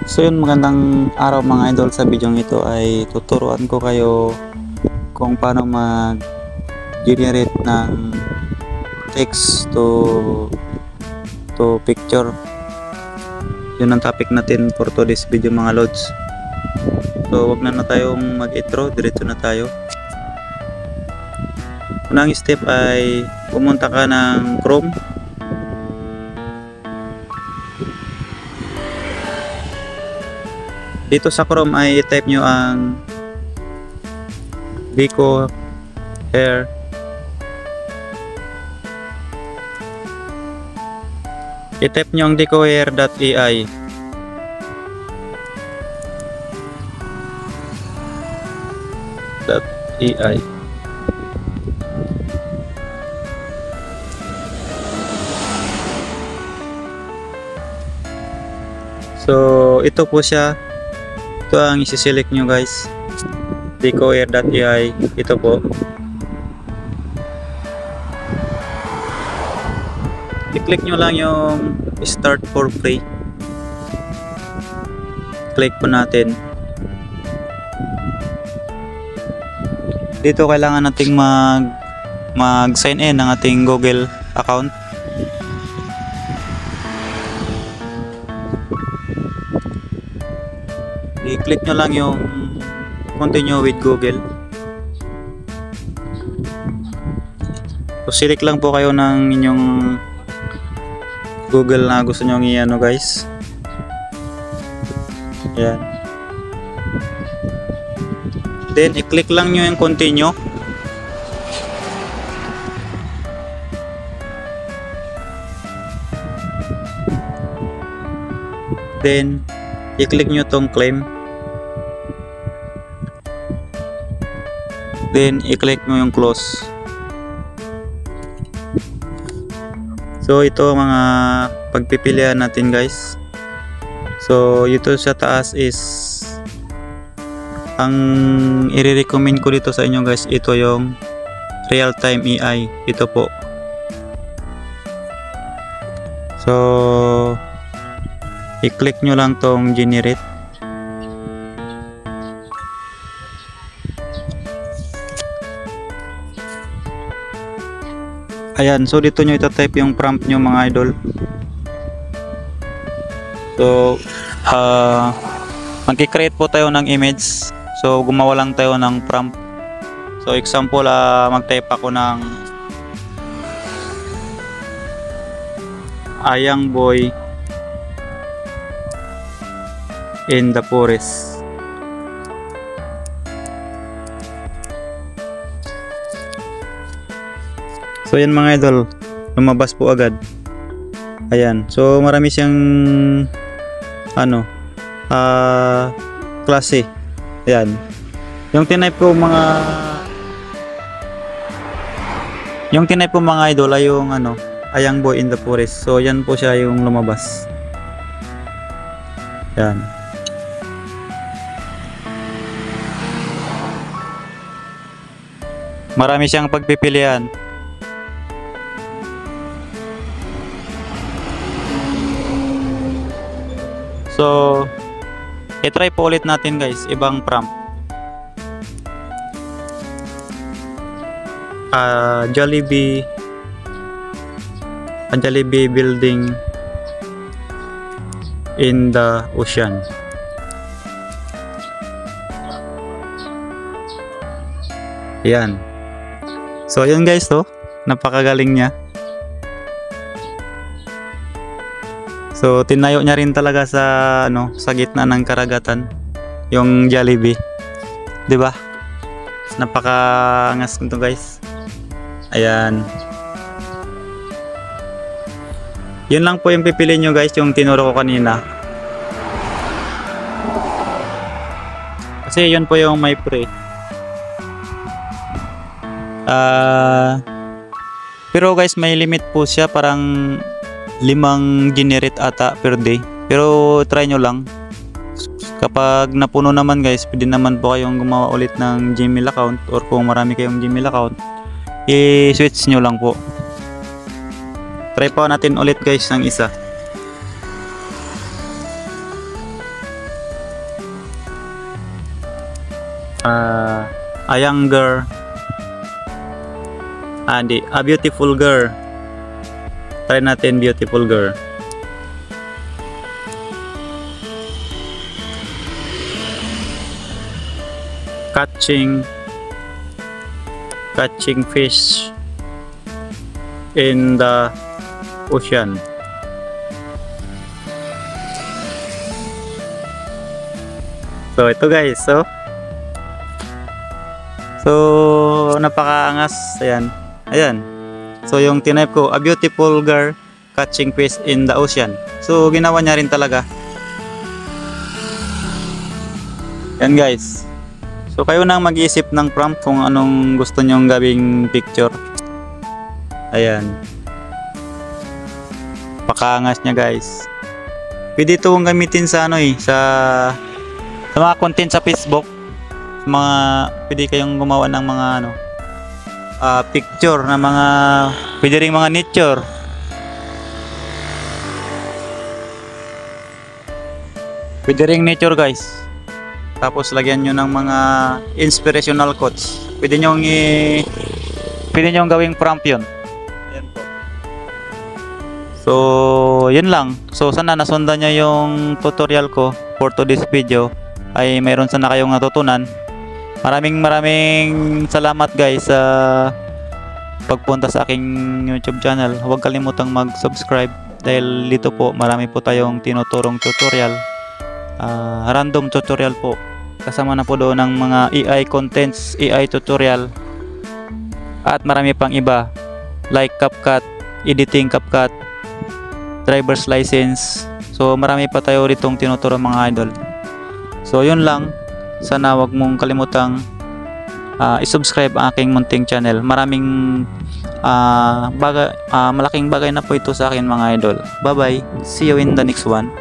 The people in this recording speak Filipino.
So yun, magandang araw mga idol. Sa video ito ay tuturuan ko kayo kung paano mag-generate ng text to picture. Yun ang topic natin for today's video mga lods. So wag na tayong mag-intro, diretso na tayo. Unang step ay pumunta ka ng Chrome. Dito sa Chrome ay i-type nyo ang Vico Hair. I-type nyo ang decohair.ai. .ai. So ito po siya. Ito ang isi-select nyo guys, decohair.ai. Ito po, i-click nyo lang yung start for free. Click po natin. Dito kailangan nating mag sign in ng ating Google account. I-click nyo lang yung continue with Google. So select lang po kayo ng inyong Google na gusto nyo i-ano guys. Ayan. Then i-click lang nyo yung continue. Then i-click nyo tong claim. Then i-click mo yung close. So ito mga pagpipilian natin guys. So ito sa taas is ang i-recommend ko dito sa inyo guys, ito yung real time AI. Ito po. So i-click nyo lang tong generate. Ayan, so dito nyo itatype yung prompt nyo mga idol. So magki-create po tayo ng image. So gumawa lang tayo ng prompt. So example, mag-type ako ng a young boy in the forest. So yan mga idol, lumabas po agad. Ayan, so marami siyang klase. Ayan, yung tinype ko mga idol ay yung a young boy in the forest. So yan po siya yung lumabas. Ayan. Marami siyang pagpipilian. So, i-try po ulit natin guys, ibang prompt. Jollibee building in the ocean. Ayan. So, yun guys, napakagaling niya. So tinayo niya rin talaga sa sa gitna ng karagatan yung Jollibee. 'Di ba? Napaka-angas nito guys. Ayan. Yun lang po yung pipili nyo guys, yung tinuro ko kanina. Kasi yun po yung may pre. Pero guys, may limit po siya, parang 5 generate ata per day. Pero try nyo lang. Kapag napuno naman guys, pwede naman po kayong gumawa ulit ng Gmail account, or kung marami kayong Gmail account, i-switch nyo lang po. Try pa natin ulit guys ng isa. A young girl and a beautiful girl. Try natin beautiful girl. Catching fish in the ocean. So ito guys, so napakaangas. Ayan. So yung tinype ko, a beautiful girl catching fish in the ocean. So ginawa niya rin talaga. Yan guys. So kayo nang mag-iisip ng prompt kung anong gusto nyong gawing picture. Ayan. Pakaangas niya guys. Pwede itong gamitin sa sa mga content sa Facebook. Pwede kayong gumawa ng mga picture na pwede ring mga nature. Pwede ring nature guys. Tapos lagyan nyo ng mga inspirational quotes. Pwede nyo gawing prompt yun. Ayan po. So yun lang. So sana nasundan nyo yung tutorial ko for today's video. Ay mayroon sana kayong natutunan. Maraming salamat guys sa pagpunta sa aking YouTube channel. Huwag kalimutang mag-subscribe dahil dito po marami po tayong tinuturong tutorial. Random tutorial po. Kasama na po doon ng mga AI contents, AI tutorial at marami pang iba like CapCut, editing CapCut, driver's license. So marami pa tayo ritong tinuturo mga idol. So yun lang. Sana wag mong kalimutang i-subscribe ang aking munting channel. Malaking bagay na po ito sa akin mga idol. Bye bye. See you in the next one.